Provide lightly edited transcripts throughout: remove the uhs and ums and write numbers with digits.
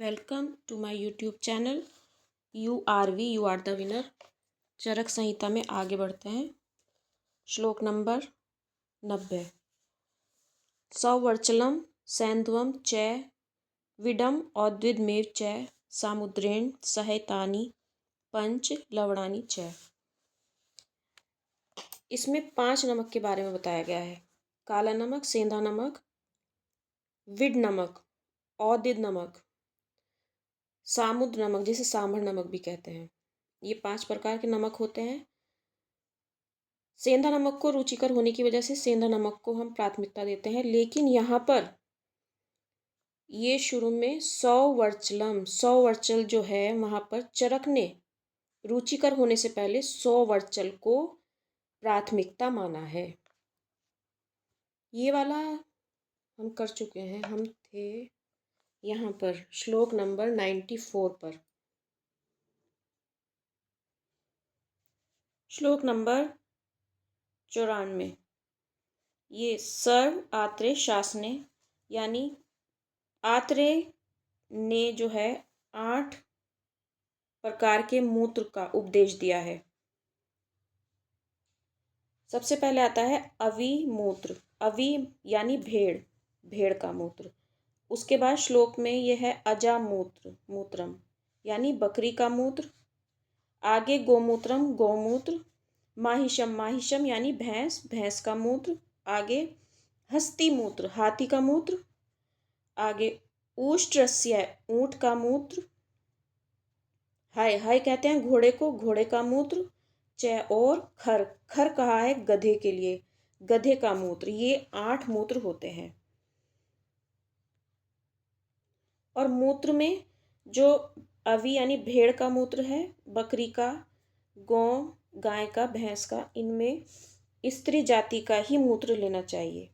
Welcome to my YouTube channel URV you are the winner. Charak Samhita में आगे बढ़ते हैं। श्लोक नंबर 90। सौवर्चलम सैन्ध्वम च विडम औद्विदमेव च सामुद्रेण सहेतानि पंच लवणानि च। इसमें 5 नमक के बारे में बताया गया है। काला नमक, सेंधा नमक, विड नमक, औदिद नमक, सामुद्र नमक जिसे सांभर नमक भी कहते हैं। ये 5 प्रकार के नमक होते हैं। सेंधा नमक को रुचिकर होने की वजह से सेंधा नमक को हम प्राथमिकता देते हैं, लेकिन यहाँ पर ये शुरू में सौवर्चल जो है वहाँ पर चरक ने रुचिकर होने से पहले सौवर्चल को प्राथमिकता माना है। ये वाला हम कर चुके हैं। हम थे यहाँ पर श्लोक नंबर 94 पर। श्लोक नंबर 94। ये सर्व आत्रेय शासने यानी आत्रेय ने जो है 8 प्रकार के मूत्र का उपदेश दिया है। सबसे पहले आता है अवि मूत्र। अवि यानी भेड़, भेड़ का मूत्र। उसके बाद श्लोक में यह है अजा मूत्रम यानी बकरी का मूत्र। आगे गोमूत्रम गौमूत्र। माहिषम यानी भैंस, भैंस का मूत्र। आगे हस्ती मूत्र, हाथी का मूत्र। आगे ऊष्ट्रस्य, ऊंट का मूत्र। हाय कहते हैं घोड़े को, घोड़े का मूत्र। और खर, खर कहा है गधे के लिए, गधे का मूत्र। ये 8 मूत्र होते हैं। और मूत्र में जो अवि यानी भेड़ का मूत्र है, बकरी का, गौ गाय का, भैंस का, इनमें स्त्री जाति का ही मूत्र लेना चाहिए।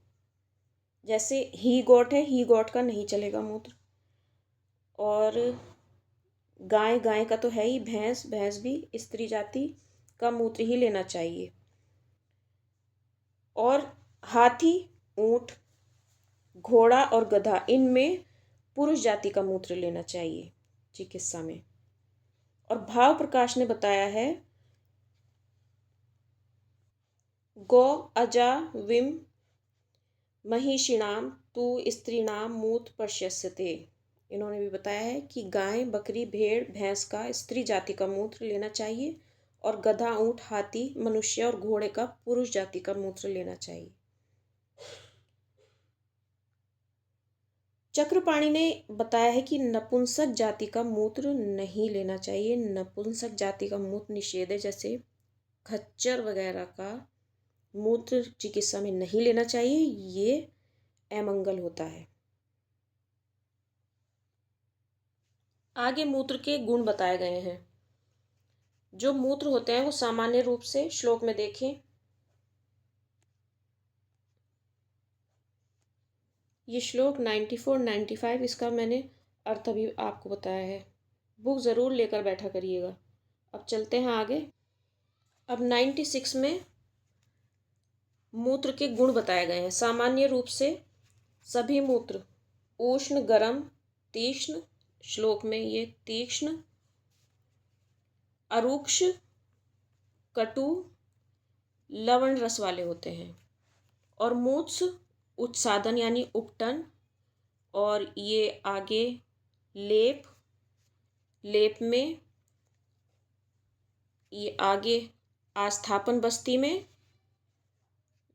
जैसे ही गोट है, ही गोट का नहीं चलेगा मूत्र। और गाय का तो है ही, भैंस भी स्त्री जाति का मूत्र ही लेना चाहिए। और हाथी, ऊंट, घोड़ा और गधा, इनमें पुरुष जाति का मूत्र लेना चाहिए चिकित्सा में। और भाव प्रकाश ने बताया है गौ अजा विम महिषिणाम तु स्त्रीणाम मूत्र पश्यस्यते। इन्होंने भी बताया है कि गाय, बकरी, भेड़, भैंस का स्त्री जाति का मूत्र लेना चाहिए और गधा, ऊंट, हाथी, मनुष्य और घोड़े का पुरुष जाति का मूत्र लेना चाहिए। चक्रपाणि ने बताया है कि नपुंसक जाति का मूत्र नहीं लेना चाहिए। नपुंसक जाति का मूत्र निषेध है। जैसे खच्चर वगैरह का मूत्र चिकित्सा में नहीं लेना चाहिए, ये अमंगल होता है। आगे मूत्र के गुण बताए गए हैं। जो मूत्र होते हैं वो सामान्य रूप से श्लोक में देखें। ये श्लोक 94, 95, इसका मैंने अर्थ अभी आपको बताया है। बुक ज़रूर लेकर बैठा करिएगा। अब चलते हैं आगे। अब 96 में मूत्र के गुण बताए गए हैं। सामान्य रूप से सभी मूत्र उष्ण, गरम, तीक्ष्ण, श्लोक में ये तीक्ष्ण, अरुक्ष, कटु, लवण रस वाले होते हैं। और मूत्स उत्सादन यानी उपटन। और ये आगे लेप, लेप में ये आगे आस्थापन बस्ती में,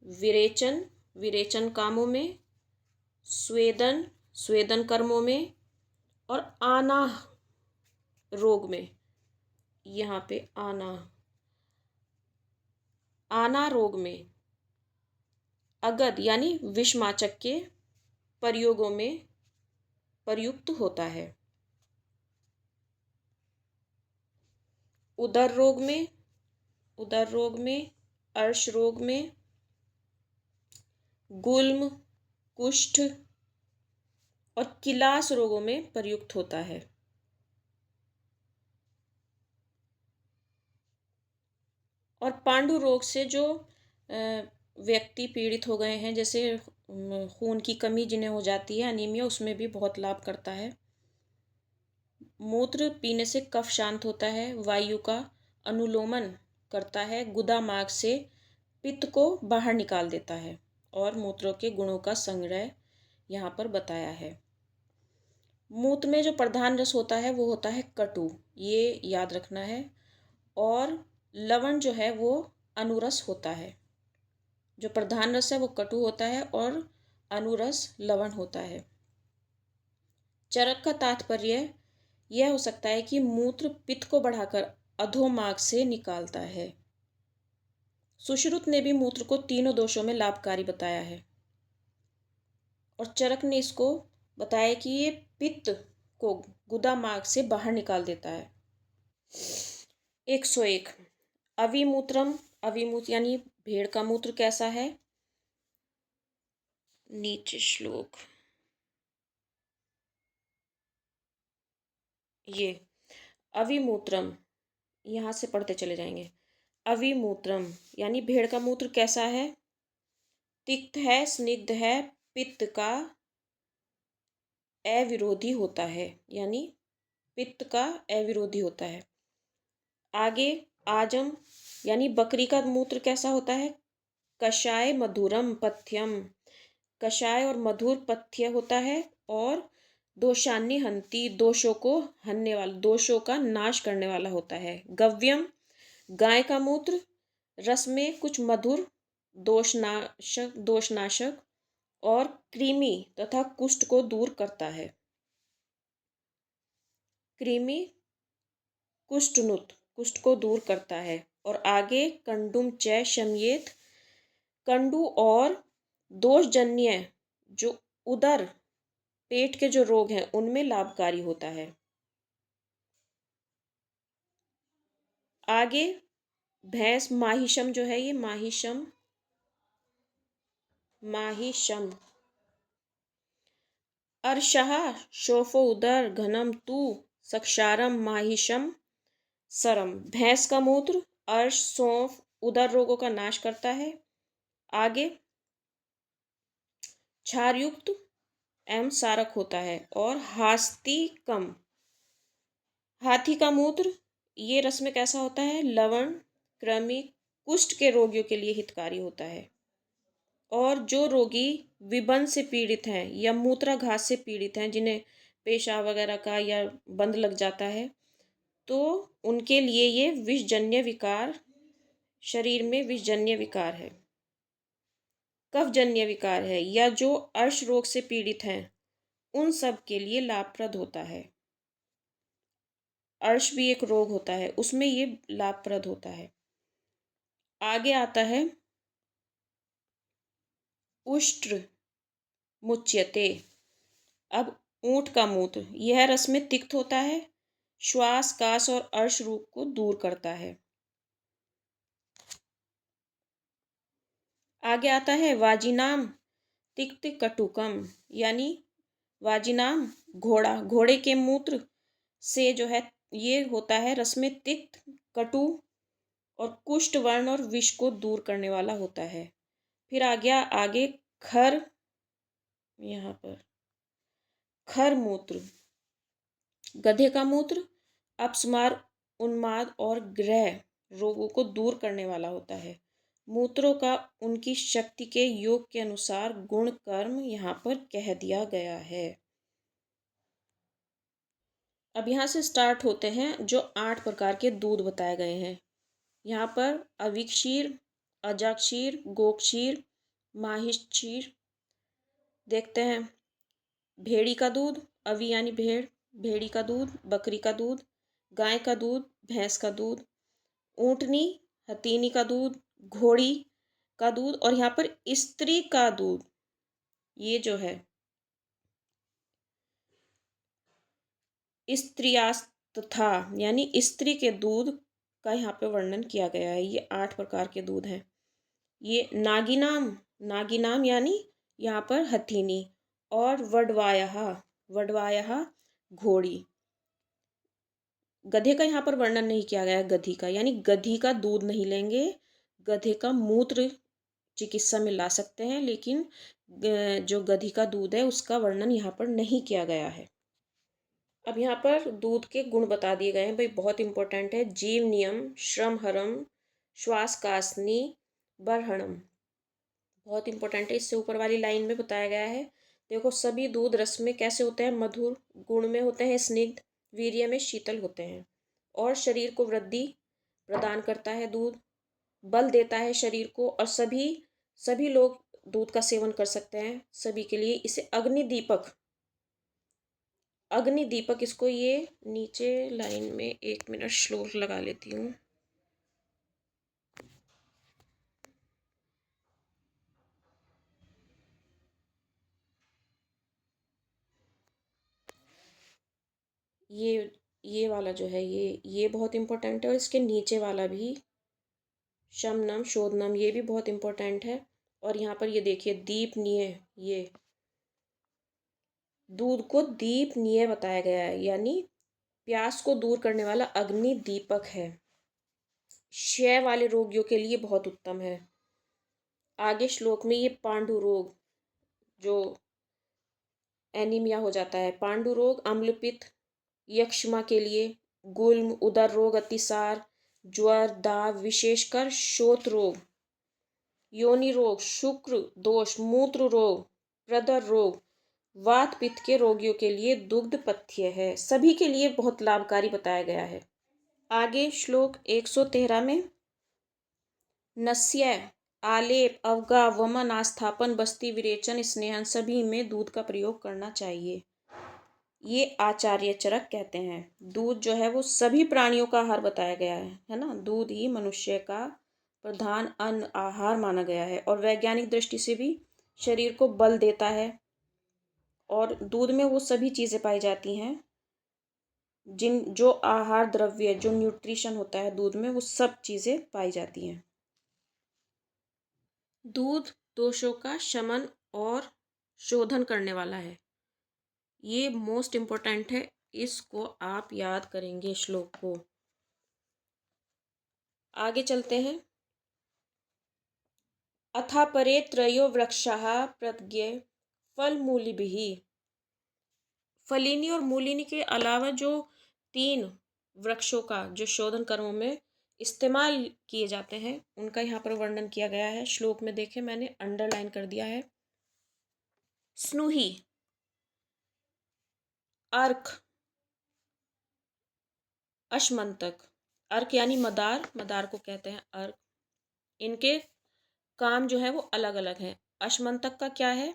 विरेचन, विरेचन कामों में, स्वेदन, स्वेदन कर्मों में, और आना रोग में। यहाँ पे आना रोग में अगध यानी विषमाचक के प्रयोगों में प्रयुक्त होता है। उदर रोग में, अर्श रोग में, गुल्म, कुष्ठ और किलास रोगों में प्रयुक्त होता है। और पांडु रोग से जो व्यक्ति पीड़ित हो गए हैं, जैसे खून की कमी जिन्हें हो जाती है, अनीमिया, उसमें भी बहुत लाभ करता है। मूत्र पीने से कफ शांत होता है, वायु का अनुलोमन करता है, गुदा मार्ग से पित्त को बाहर निकाल देता है और मूत्रों के गुणों का संग्रह यहाँ पर बताया है। मूत्र में जो प्रधान रस होता है वो होता है कटु, ये याद रखना है। और लवण जो है वो अनुरस होता है। जो प्रधान रस है वो कटु होता है और अनुरस लवण होता है। चरक का तात्पर्य यह हो सकता है कि मूत्र पित्त को बढ़ाकर अधोमार्ग से निकालता है। सुश्रुत ने भी मूत्र को तीनों दोषों में लाभकारी बताया है और चरक ने इसको बताया कि ये पित्त को गुदा मार्ग से बाहर निकाल देता है। 101 अविमूत्रम, अविमूत्र यानी भेड़ का मूत्र कैसा है? नीचे श्लोक ये अविमूत्रम, यहाँ से पढ़ते चले जाएंगे। अविमूत्रम यानी भेड़ का मूत्र कैसा है? तिक्त है, स्निग्ध है, पित्त का अविरोधी होता है, यानी पित्त का अविरोधी होता है। आगे आजम यानी बकरी का मूत्र कैसा होता है? कषाय मधुरम पथ्यम, कषाय और मधुर पथ्य होता है और दोषान्य हंति, दोषों को हनने वाला, दोषों का नाश करने वाला होता है। गव्यम गाय का मूत्र, रस में कुछ मधुर, दोषनाशक और कृमि तथा कुष्ठ को दूर करता है। कृमि कुष्ठनुत, कुष्ठ को दूर करता है। और आगे कंडुम च शमयेत, कंडू और दोषजन्य जो उदर पेट के जो रोग हैं उनमें लाभकारी होता है। आगे भैंस माहिशम जो है, ये माहिशम अर्षः शोफो उदर घनम तू सक्षारम माहिशम सरम, भैंस का मूत्र अर्श, सौंफ, उदर रोगों का नाश करता है। आगे क्षारयुक्त एवं सारक होता है। और हास्तिकम, हाथी का मूत्र ये रस में कैसा होता है? लवण, कृमि, कुष्ठ के रोगियों के लिए हितकारी होता है। और जो रोगी विबंध से पीड़ित हैं या मूत्राघात से पीड़ित हैं, जिन्हें पेशाब वगैरह का या बंद लग जाता है, तो उनके लिए ये विषजन्य विकार, शरीर में विषजन्य विकार है, कफजन्य विकार है, या जो अर्श रोग से पीड़ित हैं उन सब के लिए लाभप्रद होता है। अर्श भी एक रोग होता है, उसमें ये लाभप्रद होता है। आगे आता है उष्ट्र मुच्यते। अब ऊंट का मूत्र, यह रस में तिक्त होता है, श्वास, कास और अर्श रोग को दूर करता है। आगे आता है वाजिनाम तिक्त कटुकम, यानी वाजिनाम घोड़ा, घोड़े के मूत्र से जो है ये होता है रस में तिक्त, कटु और कुष्ठ वर्ण और विष को दूर करने वाला होता है। फिर आ गया आगे खर, यहाँ पर खर मूत्र, गधे का मूत्र अपस्मार, उन्माद और ग्रह रोगों को दूर करने वाला होता है। मूत्रों का उनकी शक्ति के योग के अनुसार गुण कर्म यहाँ पर कह दिया गया है। अब यहाँ से स्टार्ट होते हैं जो 8 प्रकार के दूध बताए गए हैं। यहाँ पर अविक्षीर, अजाक्षीर, गोक्षीर, माहिष्क्षीर देखते हैं। भेड़ी का दूध, अवि यानी भेड़, भेड़ी का दूध, बकरी का दूध, गाय का दूध, भैंस का दूध, ऊँटनी, हथीनी का दूध, घोड़ी का दूध और यहाँ पर स्त्री का दूध, ये जो है स्त्रियास्तथा यानी स्त्री के दूध का यहाँ पे वर्णन किया गया है। ये 8 प्रकार के दूध हैं। ये नागिनाम, नागिनाम यानी यहाँ पर हथीनी, और वडवायः, वडवायः घोड़ी। गधे का यहाँ पर वर्णन नहीं किया गया, गधी का, यानी गधी का दूध नहीं लेंगे। गधे का मूत्र चिकित्सा में ला सकते हैं, लेकिन जो गधी का दूध है उसका वर्णन यहाँ पर नहीं किया गया है। अब यहाँ पर दूध के गुण बता दिए गए हैं भाई, बहुत इंपॉर्टेंट है। जीव नियम, श्रम हरम, श्वास कासनी, बरहणम, बहुत इंपॉर्टेंट है। इससे ऊपर वाली लाइन में बताया गया है, देखो सभी दूध रस में कैसे होते हैं, मधुर, गुण में होते हैं स्निग्ध, वीर्य में शीतल होते हैं, और शरीर को वृद्धि प्रदान करता है दूध, बल देता है शरीर को, और सभी सभी लोग दूध का सेवन कर सकते हैं, सभी के लिए। इसे अग्नि दीपक, अग्नि दीपक इसको, ये नीचे लाइन में 1 मिनट श्लोक लगा लेती हूँ। ये वाला जो है, ये बहुत इंपॉर्टेंट है, और इसके नीचे वाला भी, शमनम शोधनम, ये भी बहुत इंपॉर्टेंट है। और यहाँ पर ये देखिए दीपनीय, ये दूध को दीपनीय बताया गया है, यानी प्यास को दूर करने वाला अग्नि दीपक है, क्षय वाले रोगियों के लिए बहुत उत्तम है। आगे श्लोक में ये पांडु रोग, जो एनीमिया हो जाता है, पांडु रोग, अम्लपित्त, यक्ष्मा के लिए, गुल्म, उदर रोग, अतिसार, ज्वर, दाव, विशेषकर शोथ रोग, योनि रोग, शुक्र दोष, मूत्र रोग, प्रदर रोग, वात पित्त के रोगियों के लिए दुग्ध पथ्य है, सभी के लिए बहुत लाभकारी बताया गया है। आगे श्लोक 113 में, नस्य, आलेप, अवगा, वमन, आस्थापन, बस्ती, विरेचन, स्नेहन, सभी में दूध का प्रयोग करना चाहिए। ये आचार्य चरक कहते हैं। दूध जो है वो सभी प्राणियों का आहार बताया गया है ना। दूध ही मनुष्य का प्रधान अन्न आहार माना गया है, और वैज्ञानिक दृष्टि से भी शरीर को बल देता है, और दूध में वो सभी चीज़ें पाई जाती हैं जो आहार द्रव्य, जो न्यूट्रिशन होता है दूध में, वो सब चीज़ें पाई जाती हैं। दूध दोषों का शमन और शोधन करने वाला है, ये मोस्ट इम्पोर्टेंट है, इसको आप याद करेंगे श्लोक को। आगे चलते हैं। अथा परे त्रयो वृक्षाः प्रत्यगे फलमूलिभिः, फलिनी और मूलिनी के अलावा जो 3 वृक्षों का जो शोधन कर्मों में इस्तेमाल किए जाते हैं, उनका यहाँ पर वर्णन किया गया है। श्लोक में देखें, मैंने अंडरलाइन कर दिया है। स्नुही, अर्क, अश्मंतक, अर्क यानी मदार, मदार को कहते हैं अर्क, इनके काम जो है वो अलग अलग हैं। अश्मंतक का क्या है,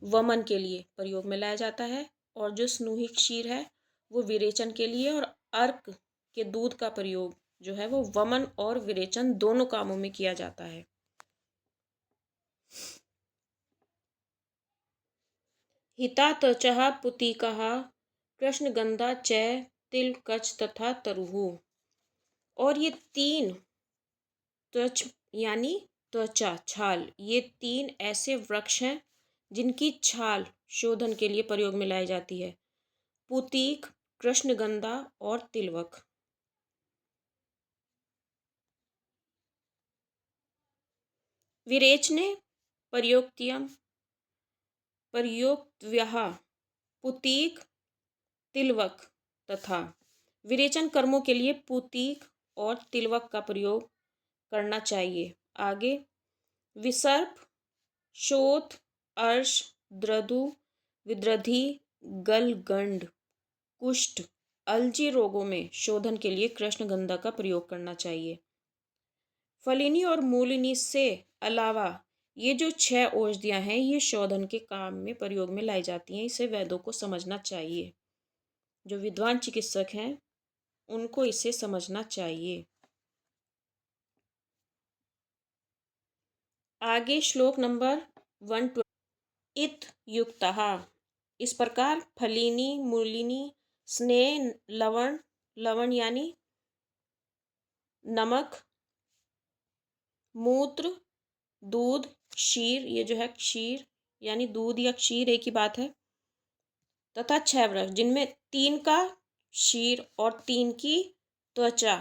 वमन के लिए प्रयोग में लाया जाता है, और जो स्नूही क्षीर है वो विरेचन के लिए, और अर्क के दूध का प्रयोग जो है वो वमन और विरेचन दोनों कामों में किया जाता है। हिता त्वचः पुतीकः कृष्णगंधा च तिलकच तथा तरुः, और ये 3 त्वच यानी त्वचा, छाल, ये 3 ऐसे वृक्ष हैं जिनकी छाल शोधन के लिए प्रयोग में लाई जाती है। पुतीक, कृष्णगंधा और तिलवक। विरेचने प्रयोक्त्यम प्रयोक्तव्यः पुतीक, तिलवक तथा, विरेचन कर्मों के लिए पुतीक और तिलवक का प्रयोग करना चाहिए। आगे विसर्प, शोथ, अर्श, द्रदु, विद्रधि, गलगंड, कुष्ठ, अलजी रोगों में शोधन के लिए कृष्णगंधा का प्रयोग करना चाहिए। फलिनी और मूलिनी से अलावा ये जो 6 औषधियाँ हैं, ये शोधन के काम में प्रयोग में लाई जाती हैं। इसे वैद्यों को समझना चाहिए, जो विद्वान चिकित्सक हैं उनको इसे समझना चाहिए। आगे श्लोक नंबर 120, इत युक्तः, इस प्रकार फलिनी, मूलिनी, स्नेह, लवण, लवण यानी नमक, मूत्र, दूध, क्षीर, ये जो है क्षीर यानी दूध या क्षीर एक ही बात है, तथा 6 वृक्ष जिनमें 3 का क्षीर और 3 की त्वचा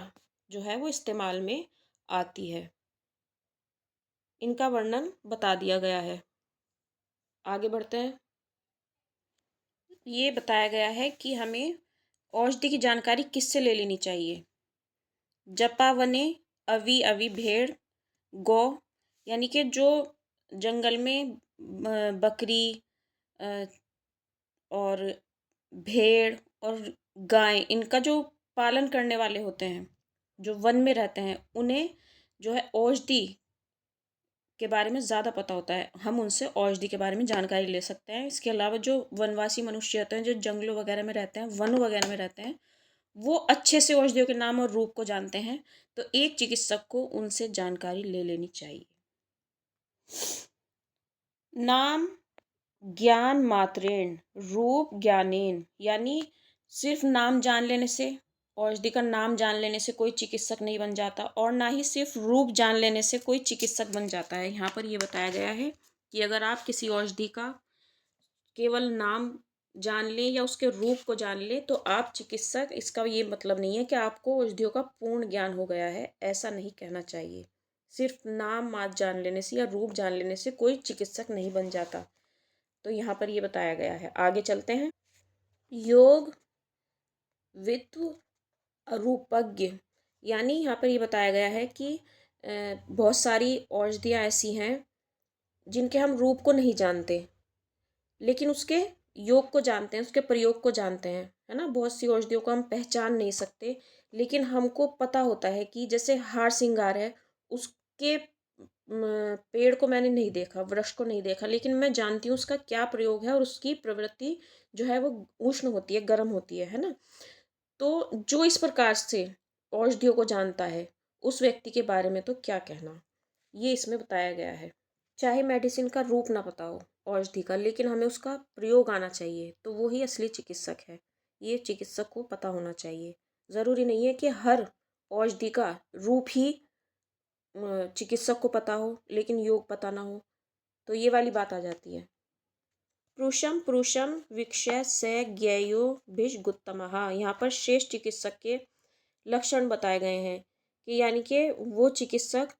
जो है वो इस्तेमाल में आती है, इनका वर्णन बता दिया गया है। आगे बढ़ते हैं। ये बताया गया है कि हमें औषधि की जानकारी किससे ले लेनी चाहिए? जपावने अवी अवी भेड़ गौ, यानी कि जो जंगल में बकरी अ, और भेड़ और गाय, इनका जो पालन करने वाले होते हैं, जो वन में रहते हैं, उन्हें जो है औषधि के बारे में ज़्यादा पता होता है। हम उनसे औषधि के बारे में जानकारी ले सकते हैं। इसके अलावा जो वनवासी मनुष्य होते हैं, जो जंगलों वगैरह में रहते हैं, वनों वगैरह में रहते हैं, वो अच्छे से औषधियों के नाम और रूप को जानते हैं। तो एक चिकित्सक को उनसे जानकारी ले लेनी चाहिए। नाम ज्ञान मात्रेण रूप ज्ञानेन, यानी सिर्फ नाम जान लेने से, औषधि का नाम जान लेने से कोई चिकित्सक नहीं बन जाता, और ना ही सिर्फ रूप जान लेने से कोई चिकित्सक बन जाता है। यहाँ पर ये बताया गया है कि अगर आप किसी औषधि का केवल नाम जान लें या उसके रूप को जान लें तो आप चिकित्सक, इसका ये मतलब नहीं है कि आपको औषधियों का पूर्ण ज्ञान हो गया है, ऐसा नहीं कहना चाहिए। सिर्फ नाम मात्र जान लेने से या रूप जान लेने से कोई चिकित्सक नहीं बन जाता। तो यहाँ पर ये बताया गया है। आगे चलते हैं। योग वित्व रूपज्ञ, यानी यहाँ पर ये बताया गया है कि बहुत सारी औषधियाँ ऐसी हैं जिनके हम रूप को नहीं जानते, लेकिन उसके योग को जानते हैं, उसके प्रयोग को जानते हैं, है ना। बहुत सी औषधियों को हम पहचान नहीं सकते, लेकिन हमको पता होता है कि जैसे हार श्रृंगार है, उसके पेड़ को मैंने नहीं देखा, वृक्ष को नहीं देखा, लेकिन मैं जानती हूँ उसका क्या प्रयोग है और उसकी प्रवृत्ति जो है वो उष्ण होती है, गर्म होती है ना। तो जो इस प्रकार से औषधियों को जानता है, उस व्यक्ति के बारे में तो क्या कहना, ये इसमें बताया गया है। चाहे मेडिसिन का रूप ना पता हो औषधि का, लेकिन हमें उसका प्रयोग आना चाहिए, तो वो ही असली चिकित्सक है। ये चिकित्सक को पता होना चाहिए। ज़रूरी नहीं है कि हर औषधि का रूप ही चिकित्सक को पता हो, लेकिन योग पता ना हो, तो ये वाली बात आ जाती है। पुरुषम पुरुषम विक्षय से ज्ञेयो भिषगुत्तमः, यहाँ पर श्रेष्ठ चिकित्सक के लक्षण बताए गए हैं कि यानी कि वो चिकित्सक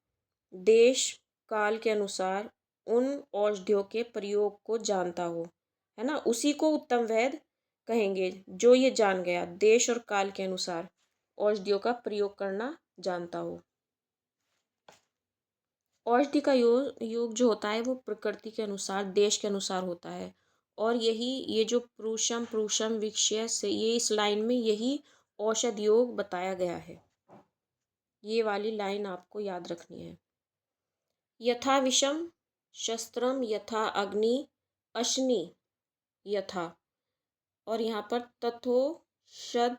देश काल के अनुसार उन औषधियों के प्रयोग को जानता हो, है ना। उसी को उत्तम वैद्य कहेंगे, जो ये जान गया, देश और काल के अनुसार औषधियों का प्रयोग करना जानता हो। औषधि का योग जो होता है वो प्रकृति के अनुसार, देश के अनुसार होता है, और यही ये जो पुरुषम पुरुषम विक्षय से, ये इस लाइन में यही औषध योग बताया गया है। ये वाली लाइन आपको याद रखनी है। यथा विषम शस्त्रम यथा अग्नि अश्नि यथा, और यहाँ पर तथोषध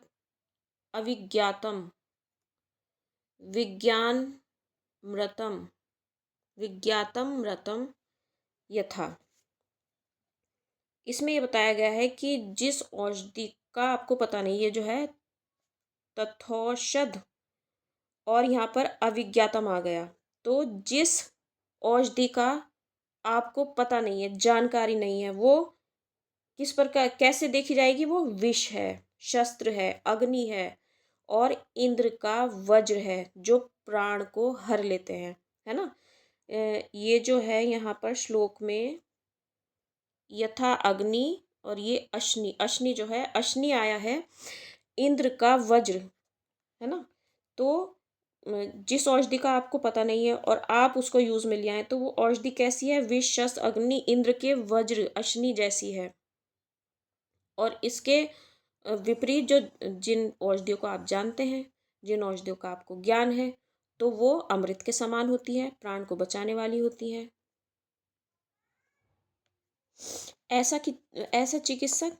अविज्ञातम विज्ञान मृतम विज्ञातम मृतम यथा। इसमें ये बताया गया है कि जिस औषधि का आपको पता नहीं, ये जो है तथौषध और यहाँ पर अविज्ञातम आ गया, तो जिस औषधि का आपको पता नहीं है, जानकारी नहीं है, वो किस प्रकार कैसे देखी जाएगी, वो विष है, शस्त्र है, अग्नि है, और इंद्र का वज्र है, जो प्राण को हर लेते हैं, है ना। ये जो है यहाँ पर श्लोक में यथा अग्नि, और ये अश्नि, अश्नि जो है, अश्नि आया है इंद्र का वज्र, है ना। तो जिस औषधि का आपको पता नहीं है और आप उसको यूज में ले आए, तो वो औषधि कैसी है, विष शस्त्र अग्नि इंद्र के वज्र अश्नि जैसी है। और इसके विपरीत जो जिन औषधियों को आप जानते हैं, जिन औषधियों का आपको ज्ञान है, तो वो अमृत के समान होती है, प्राण को बचाने वाली होती है। ऐसा चिकित्सक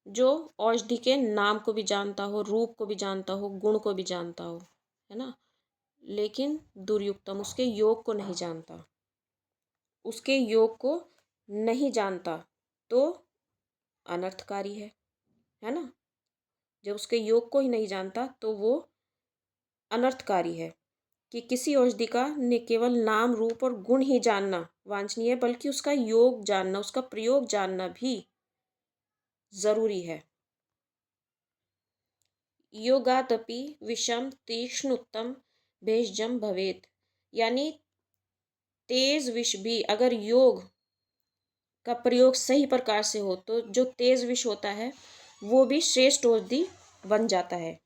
जो औषधि के नाम को भी जानता हो, रूप को भी जानता हो, गुण को भी जानता हो, है ना, लेकिन दुर्युक्तम उसके योग को नहीं जानता, उसके योग को नहीं जानता, तो अनर्थकारी है ना। जब उसके योग को ही नहीं जानता तो वो अनर्थकारी है। कि किसी औषधि का न केवल नाम रूप और गुण ही जानना वांछनीय है, बल्कि उसका योग जानना, उसका प्रयोग जानना भी जरूरी है। योगादपि विषम तीक्ष्णोत्तम भेषजम भवेत, यानी तेज विष भी अगर योग का प्रयोग सही प्रकार से हो, तो जो तेज विष होता है वो भी श्रेष्ठ औषधि बन जाता है।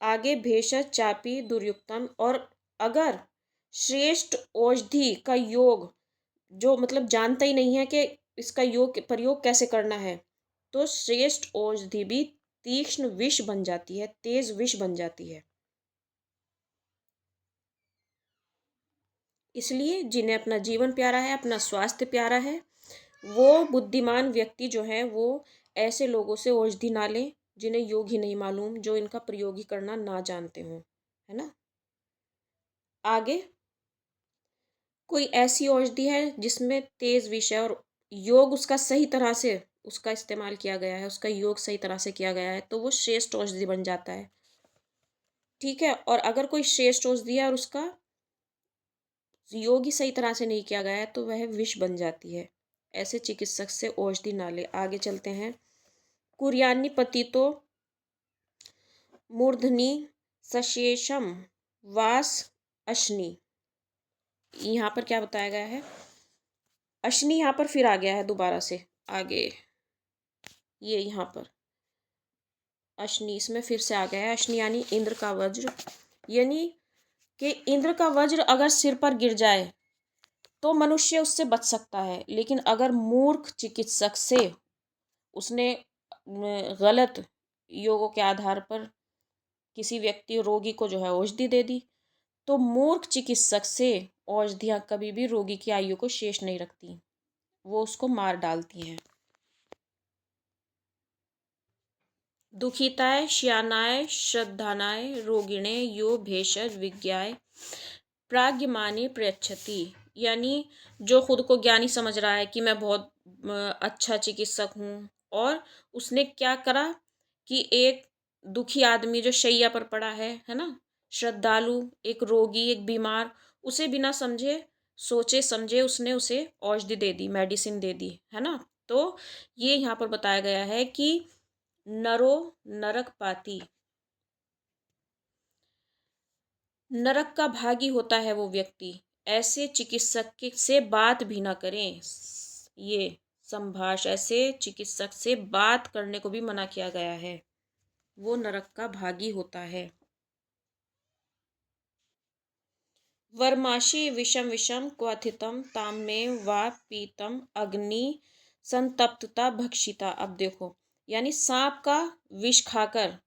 आगे भेषज चापी दुर्युक्तम, और अगर श्रेष्ठ औषधि का योग जो मतलब जानता ही नहीं है कि इसका योग प्रयोग कैसे करना है, तो श्रेष्ठ औषधि भी तीक्ष्ण विष बन जाती है, तेज विष बन जाती है। इसलिए जिन्हें अपना जीवन प्यारा है, अपना स्वास्थ्य प्यारा है, वो बुद्धिमान व्यक्ति जो है वो ऐसे लोगों से औषधि ना लें जिन्हें योग ही नहीं मालूम, जो इनका प्रयोग ही करना ना जानते हों, है ना। आगे कोई ऐसी औषधि है जिसमें तेज विष है और योग उसका सही तरह से उसका इस्तेमाल किया गया है, उसका योग सही तरह से किया गया है, तो वो श्रेष्ठ औषधि बन जाता है। ठीक है। और अगर कोई श्रेष्ठ औषधि है और उसका योग ही सही तरह से नहीं किया गया है, तो वह विष बन जाती है। ऐसे चिकित्सक से औषधि ना ले। आगे चलते हैं। कुरियानी पतितो मूर्धनि सशेषम वास अश्नि। यहाँ पर क्या बताया गया है? अश्नि यहाँ पर फिर आ गया है दोबारा से आगे, ये यहाँ पर अश्नि इसमें फिर से आ गया है। अश्नि यानी इंद्र का वज्र, यानी कि इंद्र का वज्र अगर सिर पर गिर जाए तो मनुष्य उससे बच सकता है, लेकिन अगर मूर्ख चिकित्सक से उसने गलत योगों के आधार पर किसी व्यक्ति रोगी को जो है औषधि दे दी, तो मूर्ख चिकित्सक से औषधियाँ कभी भी रोगी की आयु को शेष नहीं रखती, वो उसको मार डालती हैं। दुखिताय श्यानाय श्रद्धानाय रोगिणे यो भेषज विज्ञाय प्राज्ञमाने प्रयच्छति। यानी जो खुद को ज्ञानी समझ रहा है कि मैं बहुत अच्छा चिकित्सक हूँ, और उसने क्या करा कि एक दुखी आदमी जो शैया पर पड़ा है ना, श्रद्धालु, एक रोगी, एक बीमार, उसे बिना समझे सोचे समझे उसने उसे औषधि दे दी, मेडिसिन दे दी, है ना। तो ये यहाँ पर बताया गया है कि नरो नरक पाती, नरक का भागी होता है वो व्यक्ति। ऐसे चिकित्सक से बात भी ना करें, ये संभाष, ऐसे चिकित्सक से बात करने को भी मना किया गया है, वो नरक का भागी होता है। वर्माशी विषम विषम क्वथितम ताम में वा पीतम अग्नि संतप्तता भक्षिता। अब देखो, यानी सांप का विष खाकर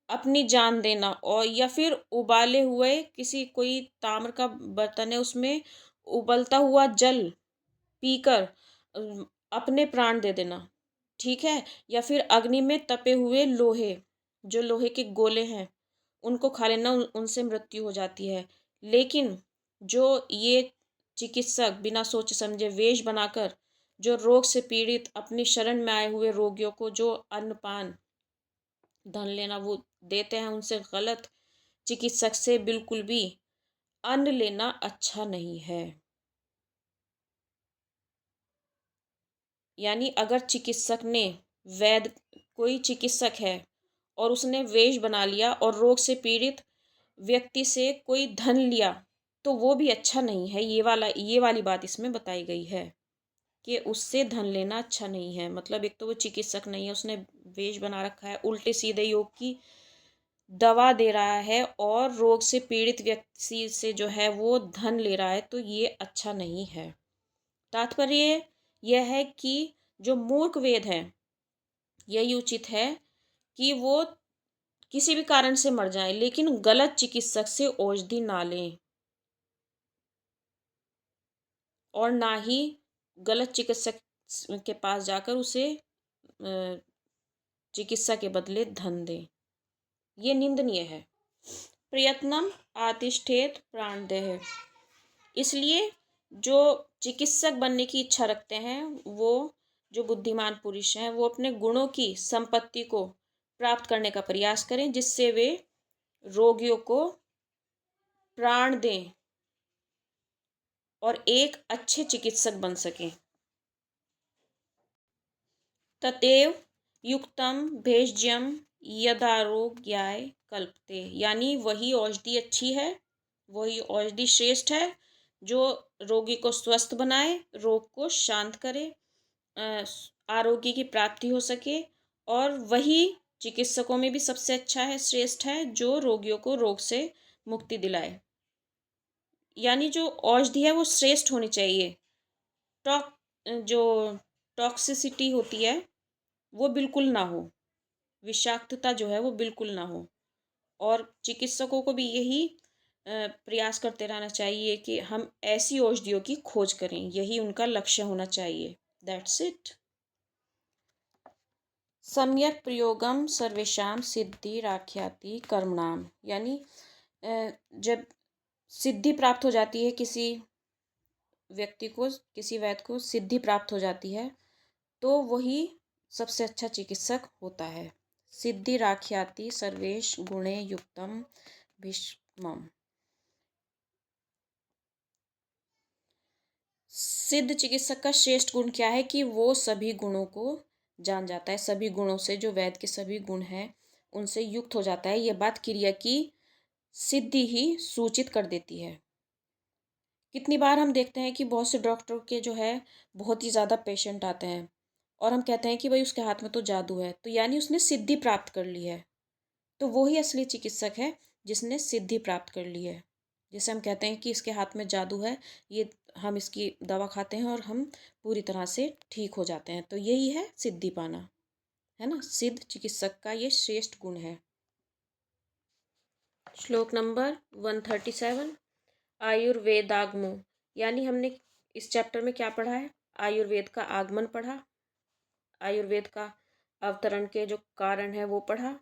अपनी जान देना, और या फिर उबाले हुए किसी कोई ताम्र का बर्तन है उसमें उबलता हुआ जल पीकर अपने प्राण दे देना, ठीक है। या फिर अग्नि में तपे हुए लोहे, जो लोहे के गोले हैं, उनको खा लेना, उनसे मृत्यु हो जाती है। लेकिन जो ये चिकित्सक बिना सोचे समझे वेश बनाकर जो रोग से पीड़ित अपनी शरण में आए हुए रोगियों को जो अन्नपान धन लेना वो देते हैं, उनसे गलत चिकित्सक से बिल्कुल भी अन्न लेना अच्छा नहीं है। यानी अगर चिकित्सक ने वैद्य, कोई चिकित्सक है और उसने वेश बना लिया और रोग से पीड़ित व्यक्ति से कोई धन लिया, तो वो भी अच्छा नहीं है। ये वाली बात इसमें बताई गई है कि उससे धन लेना अच्छा नहीं है। मतलब एक तो वो चिकित्सक नहीं है, उसने वेश बना रखा है, उल्टे सीधे योग की दवा दे रहा है और रोग से पीड़ित व्यक्ति से जो है वो धन ले रहा है, तो ये अच्छा नहीं है। तात्पर्य यह है कि जो मूर्ख वेद है, यही उचित है कि वो किसी भी कारण से मर जाए, लेकिन गलत चिकित्सक से औषधि ना लें, और ना ही गलत चिकित्सक के पास जाकर उसे चिकित्सा के बदले धन दें, ये निंदनीय है। प्रयत्नम आतिष्ठेत प्राणदेह। इसलिए जो चिकित्सक बनने की इच्छा रखते हैं, वो जो बुद्धिमान पुरुष हैं, वो अपने गुणों की संपत्ति को प्राप्त करने का प्रयास करें, जिससे वे रोगियों को प्राण दें और एक अच्छे चिकित्सक बन सकें। ततेव युक्तम भेषज्यम यदारोग्याय कल्पते। यानी वही औषधि अच्छी है, वही औषधि श्रेष्ठ है जो रोगी को स्वस्थ बनाए, रोग को शांत करे, आरोग्य की प्राप्ति हो सके, और वही चिकित्सकों में भी सबसे अच्छा है, श्रेष्ठ है, जो रोगियों को रोग से मुक्ति दिलाए। यानी जो औषधि है वो श्रेष्ठ होनी चाहिए। टॉक जो टॉक्सिसिटी होती है वो बिल्कुल ना हो, विषाक्तता जो है वो बिल्कुल ना हो। और चिकित्सकों को भी यही प्रयास करते रहना चाहिए कि हम ऐसी औषधियों की खोज करें, यही उनका लक्ष्य होना चाहिए। That's it. सम्यक प्रयोगम सर्वेषां सिद्धि राख्याति कर्मणाम। यानी जब सिद्धि प्राप्त हो जाती है किसी व्यक्ति को, किसी वैद्य को सिद्धि प्राप्त हो जाती है, तो वही सबसे अच्छा चिकित्सक होता है। सिद्धि राख्याति सर्वेश गुणे युक्तम भीष्मम। सिद्ध चिकित्सक का श्रेष्ठ गुण क्या है कि वो सभी गुणों को जान जाता है, सभी गुणों से, जो वैद्य के सभी गुण हैं उनसे युक्त हो जाता है। यह बात क्रिया की सिद्धि ही सूचित कर देती है। कितनी बार हम देखते हैं कि बहुत से डॉक्टर के जो है बहुत ही ज़्यादा पेशेंट आते हैं और हम कहते हैं कि भाई उसके हाथ में तो जादू है, तो यानी उसने सिद्धि प्राप्त कर ली है। तो वही असली चिकित्सक है जिसने सिद्धि प्राप्त कर ली है। जैसे हम कहते हैं कि इसके हाथ में जादू है, ये हम इसकी दवा खाते हैं और हम पूरी तरह से ठीक हो जाते हैं, तो यही है सिद्धि पाना, है ना। सिद्ध चिकित्सक का ये श्रेष्ठ गुण है। श्लोक नंबर 137। आयुर्वेदागमो। यानी हमने इस चैप्टर में क्या पढ़ा है? आयुर्वेद का आगमन पढ़ा, आयुर्वेद का अवतरण के जो कारण है वो पढ़ा,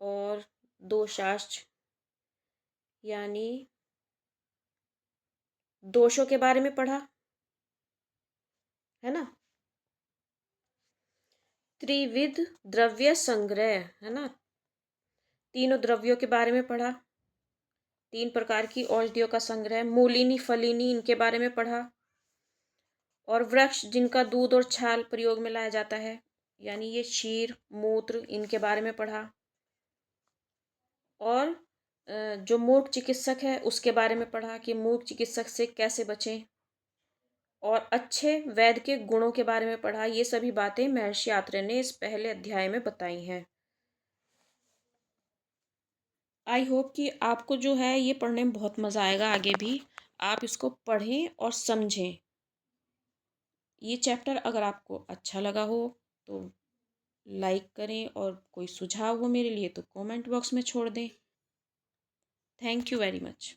और दोषाश्च यानी दोषों के बारे में पढ़ा, है ना। त्रिविध द्रव्य संग्रह, है ना, तीनों द्रव्यों के बारे में पढ़ा, 3 प्रकार की औषधियों का संग्रह, मूलिनी फलिनी इनके बारे में पढ़ा, और वृक्ष जिनका दूध और छाल प्रयोग में लाया जाता है, यानी ये क्षीर मूत्र, इनके बारे में पढ़ा। और जो मूर्ख चिकित्सक है उसके बारे में पढ़ा कि मूर्ख चिकित्सक से कैसे बचें, और अच्छे वैद्य के गुणों के बारे में पढ़ा। ये सभी बातें महर्षि आत्रेय ने इस पहले अध्याय में बताई हैं। आई होप कि आपको जो है ये पढ़ने में बहुत मज़ा आएगा, आगे भी आप इसको पढ़ें और समझें। ये चैप्टर अगर आपको अच्छा लगा हो तो लाइक करें, और कोई सुझाव हो मेरे लिए तो कमेंट बॉक्स में छोड़ दें। Thank you very much.